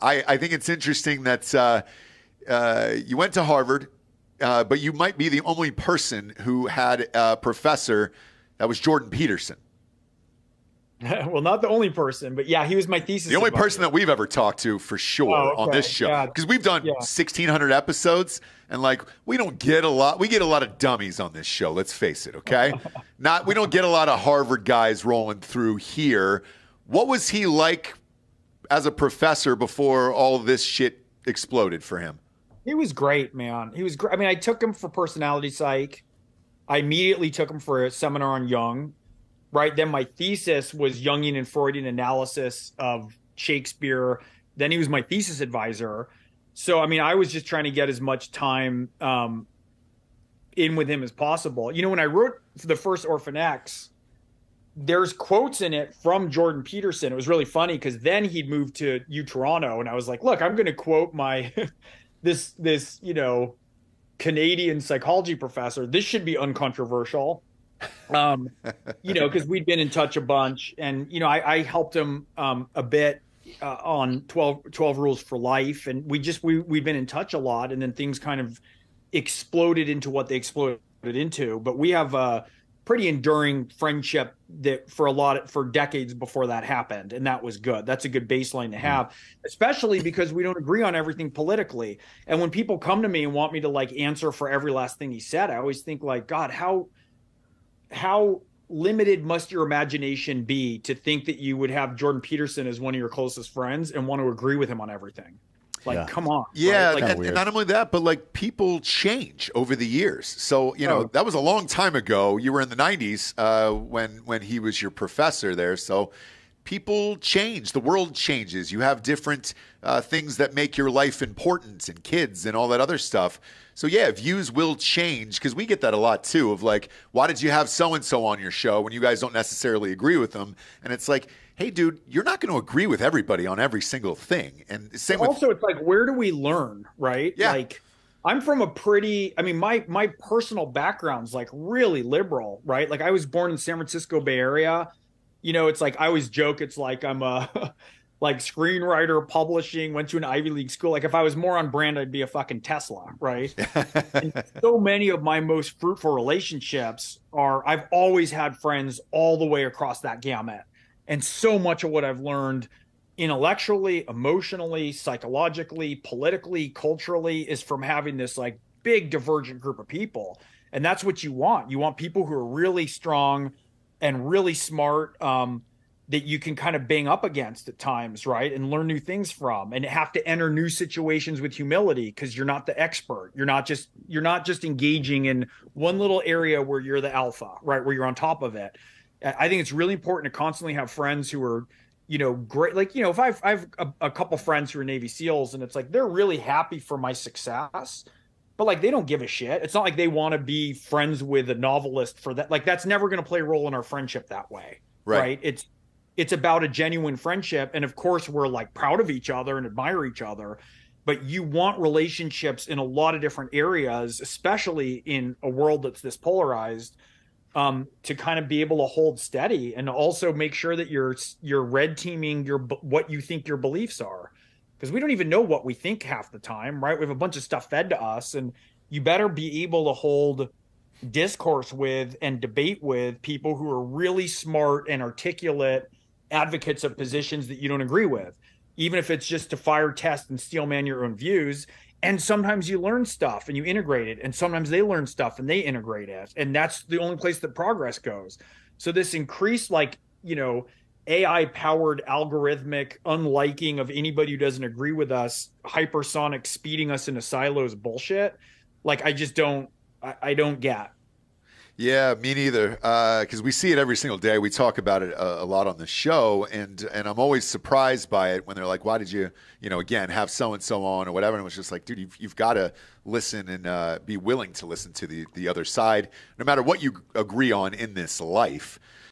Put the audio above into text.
I think it's interesting that you went to Harvard, but you might be the only person who had a professor that was Jordan Peterson. Well, not the only person, but yeah, he was my The thesis only person advisor. that we've ever talked to for sure Oh, on this okay. show, Yeah. because we've done Yeah. 1,600 episodes, and like we don't get a lot. We get a lot of dummies on this show. Let's face it, okay? Not we don't get a lot of Harvard guys rolling through here. What was he like as a professor before all this shit exploded for him? He was great, man. He was great. I mean, I took him for personality psych. I immediately took him for a seminar on Jung, right? Then my thesis was Jungian and Freudian analysis of Shakespeare. Then he was my thesis advisor. So, I mean, I was just trying to get as much time in with him as possible. You know, when I wrote for the first Orphan X, there's quotes in it from Jordan Peterson. It was really funny because then he'd moved to U Toronto, and I was like, look, I'm going to quote my this Canadian psychology professor. This should be uncontroversial. Um, because we'd been in touch a bunch, and I helped him a bit on 12 rules for life, and we'd been in touch a lot, and then things kind of exploded into what they exploded into. But we have a pretty enduring friendship that for decades before that happened, and that was good. That's a good baseline to have, especially because we don't agree on everything politically. And when people come to me and want me to like answer for every last thing he said, I always think like, God, how limited must your imagination be to think that you would have Jordan Peterson as one of your closest friends and want to agree with him on everything? Like, Yeah. come on. Yeah, Right? Like, and not only that, but like people change over the years. So oh, that was a long time ago. You were in the '90s when he was your professor there. So people change. The world changes. You have different things that make your life important, and kids, and all that other stuff. So yeah, views will change because we get that a lot too. Of like, why did you have so and so on your show when you guys don't necessarily agree with them? And it's like, hey, dude, you're not going to agree with everybody on every single thing. And same with also, it's like, where do we learn? Right. yeah. Like, I'm from I mean, my personal background's like really liberal, right? Like, I was born in San Francisco Bay Area. It's like, I always joke, it's like I'm a like screenwriter, publishing, went to an Ivy League school. Like, if I was more on brand, I'd be a fucking Tesla, right? And so many of my most fruitful relationships I've always had friends all the way across that gamut. And so much of what I've learned intellectually, emotionally, psychologically, politically, culturally is from having this like big divergent group of people. And that's what you want. You want people who are really strong and really smart, that you can kind of bang up against at times, right? And learn new things from, and have to enter new situations with humility because you're not the expert. You're not just engaging in one little area where you're the alpha, right? Where you're on top of it. I think it's really important to constantly have friends who are, great. Like, if I've a couple friends who are Navy SEALs, and it's like they're really happy for my success, but like they don't give a shit. It's not like they want to be friends with a novelist for that. Like, that's never going to play a role in our friendship that way, Right. right? It's about a genuine friendship, and of course we're like proud of each other and admire each other. But you want relationships in a lot of different areas, especially in a world that's this polarized, to kind of be able to hold steady, and also make sure that you're red teaming what you think your beliefs are, because we don't even know what we think half the time, right? We have a bunch of stuff fed to us, and you better be able to hold discourse with and debate with people who are really smart and articulate advocates of positions that you don't agree with, even if it's just to fire, test, and steel man your own views. And sometimes you learn stuff and you integrate it, and sometimes they learn stuff and they integrate it, and that's the only place that progress goes. So this increased, like, AI powered algorithmic unliking of anybody who doesn't agree with us, hypersonic speeding us into silos bullshit, like, I don't get. Yeah, me neither. Because we see it every single day. We talk about it a lot on the show, and I'm always surprised by it when they're like, "Why did you, again, have so and so on or whatever?" And it was just like, dude, you've got to listen and be willing to listen to the other side, no matter what you agree on in this life.